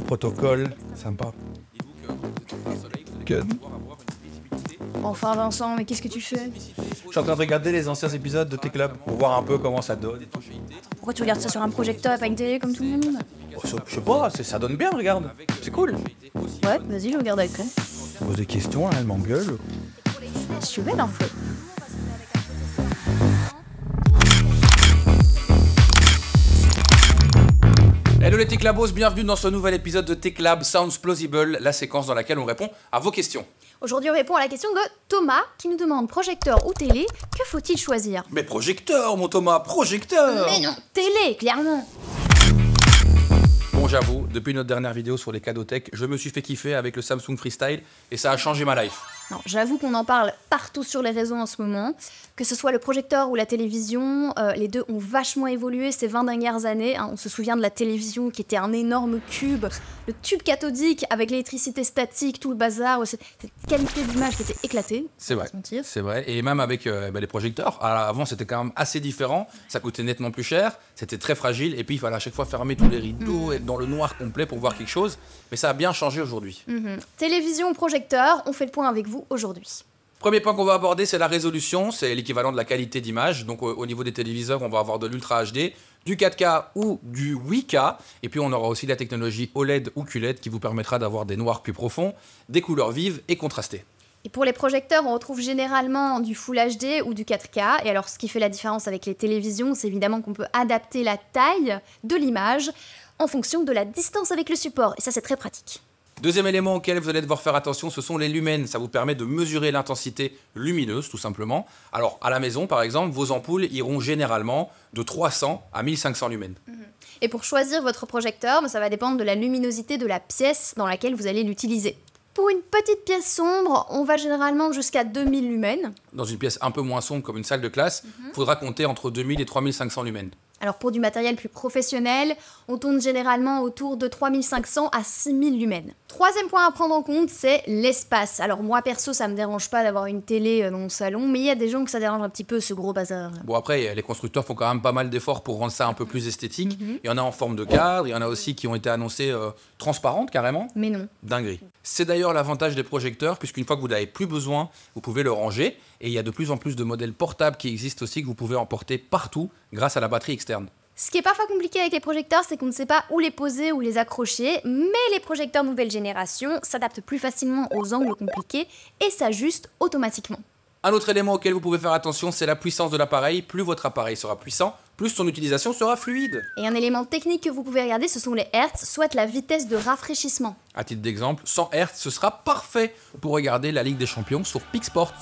Protocole, sympa. Gun. Enfin Vincent, mais qu'est-ce que tu fais? Je suis en train de regarder les anciens épisodes de T-Club pour voir un peu comment ça donne. Pourquoi tu regardes ça sur un projecteur et pas une télé comme tout le monde? Oh, je sais pas, ça donne bien, regarde. C'est cool. Ouais, vas-y, je regarde avec toi. Pose des questions, hein, elle m'engueule. Je suis belle en fait. Hello les T-Clubos, bienvenue dans ce nouvel épisode de T-Club Sounds Plausible, la séquence dans laquelle on répond à vos questions. Aujourd'hui, on répond à la question de Thomas qui nous demande projecteur ou télé, que faut-il choisir? Mais projecteur, mon Thomas, projecteur! Mais non, télé, clairement. Bon, j'avoue, depuis notre dernière vidéo sur les cadeaux tech, je me suis fait kiffer avec le Samsung Freestyle et ça a changé ma life. Non, j'avoue qu'on en parle partout sur les réseaux en ce moment. Que ce soit le projecteur ou la télévision, les deux ont vachement évolué ces 20 dernières années. Hein. On se souvient de la télévision qui était un énorme cube, le tube cathodique avec l'électricité statique, tout le bazar, cette qualité d'image qui était éclatée. C'est vrai, c'est vrai. Et même avec les projecteurs, avant c'était quand même assez différent, ça coûtait nettement plus cher, c'était très fragile, et puis il fallait à chaque fois fermer tous les rideaux, être dans le noir complet pour voir quelque chose. Mais ça a bien changé aujourd'hui. Télévision ou projecteur, on fait le point avec vous aujourd'hui. Premier point qu'on va aborder, c'est la résolution, c'est l'équivalent de la qualité d'image. Donc au niveau des téléviseurs, on va avoir de l'Ultra HD, du 4K ou du 8K. Et puis on aura aussi la technologie OLED ou QLED qui vous permettra d'avoir des noirs plus profonds, des couleurs vives et contrastées. Et pour les projecteurs, on retrouve généralement du Full HD ou du 4K. Et alors ce qui fait la différence avec les télévisions, c'est évidemment qu'on peut adapter la taille de l'image en fonction de la distance avec le support. Et ça, c'est très pratique. Deuxième élément auquel vous allez devoir faire attention, ce sont les lumens. Ça vous permet de mesurer l'intensité lumineuse, tout simplement. Alors, à la maison, par exemple, vos ampoules iront généralement de 300 à 1500 lumens. Et pour choisir votre projecteur, ça va dépendre de la luminosité de la pièce dans laquelle vous allez l'utiliser. Pour une petite pièce sombre, on va généralement jusqu'à 2000 lumens. Dans une pièce un peu moins sombre, comme une salle de classe, il faudra compter entre 2000 et 3500 lumens. Alors pour du matériel plus professionnel, on tourne généralement autour de 3500 à 6000 lumens. Troisième point à prendre en compte, c'est l'espace. Alors moi perso, ça me dérange pas d'avoir une télé dans mon salon, mais il y a des gens que ça dérange un petit peu ce gros bazar. Bon après, les constructeurs font quand même pas mal d'efforts pour rendre ça un peu plus esthétique. Il y en a en forme de cadre, il y en a aussi qui ont été annoncées transparentes carrément. Mais non. Dinguerie. C'est d'ailleurs l'avantage des projecteurs, puisqu'une fois que vous n'avez plus besoin, vous pouvez le ranger. Et il y a de plus en plus de modèles portables qui existent aussi que vous pouvez emporter partout grâce à la batterie externe. Ce qui est parfois compliqué avec les projecteurs, c'est qu'on ne sait pas où les poser ou les accrocher, mais les projecteurs nouvelle génération s'adaptent plus facilement aux angles compliqués et s'ajustent automatiquement. Un autre élément auquel vous pouvez faire attention, c'est la puissance de l'appareil. Plus votre appareil sera puissant, plus son utilisation sera fluide. Et un élément technique que vous pouvez regarder, ce sont les hertz, soit la vitesse de rafraîchissement. À titre d'exemple, 100 Hz, ce sera parfait pour regarder la Ligue des Champions sur PicSport.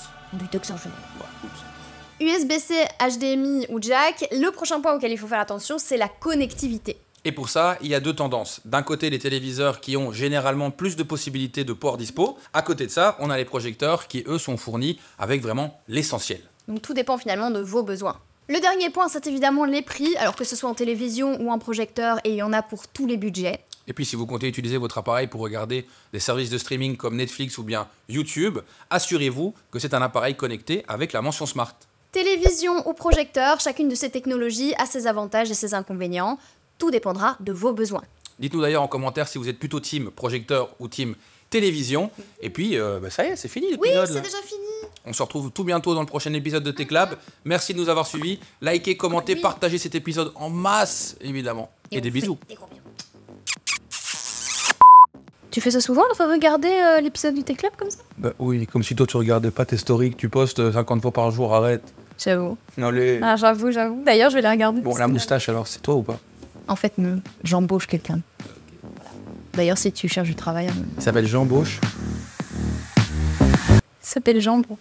USB-C, HDMI ou jack, le prochain point auquel il faut faire attention, c'est la connectivité. Et pour ça, il y a deux tendances. D'un côté, les téléviseurs qui ont généralement plus de possibilités de port dispo. À côté de ça, on a les projecteurs qui, eux, sont fournis avec vraiment l'essentiel. Donc tout dépend finalement de vos besoins. Le dernier point, c'est évidemment les prix, alors que ce soit en télévision ou en projecteur, et il y en a pour tous les budgets. Et puis si vous comptez utiliser votre appareil pour regarder des services de streaming comme Netflix ou bien YouTube, assurez-vous que c'est un appareil connecté avec la mention Smart. Télévision ou projecteur, chacune de ces technologies a ses avantages et ses inconvénients. Tout dépendra de vos besoins. Dites-nous d'ailleurs en commentaire si vous êtes plutôt team projecteur ou team télévision. Et puis, ça y est, c'est fini Oui, l'épisode. c'est déjà fini. On se retrouve tout bientôt dans le prochain épisode de T-Club. Merci de nous avoir suivis. Likez, commentez, partagez cet épisode en masse, évidemment. Et des bisous. Tu fais ça souvent, il faut regarder l'épisode du T-Club comme ça? Bah oui, comme si toi tu regardais pas tes stories que tu postes 50 fois par jour, arrête. J'avoue. Allez. Ah, j'avoue. D'ailleurs, je vais la regarder. Bon, la moustache alors, c'est toi ou pas? En fait, j'embauche quelqu'un. D'ailleurs, si tu cherches du travail... Il s'appelle Jean Bauche. Il s'appelle Jean, bro.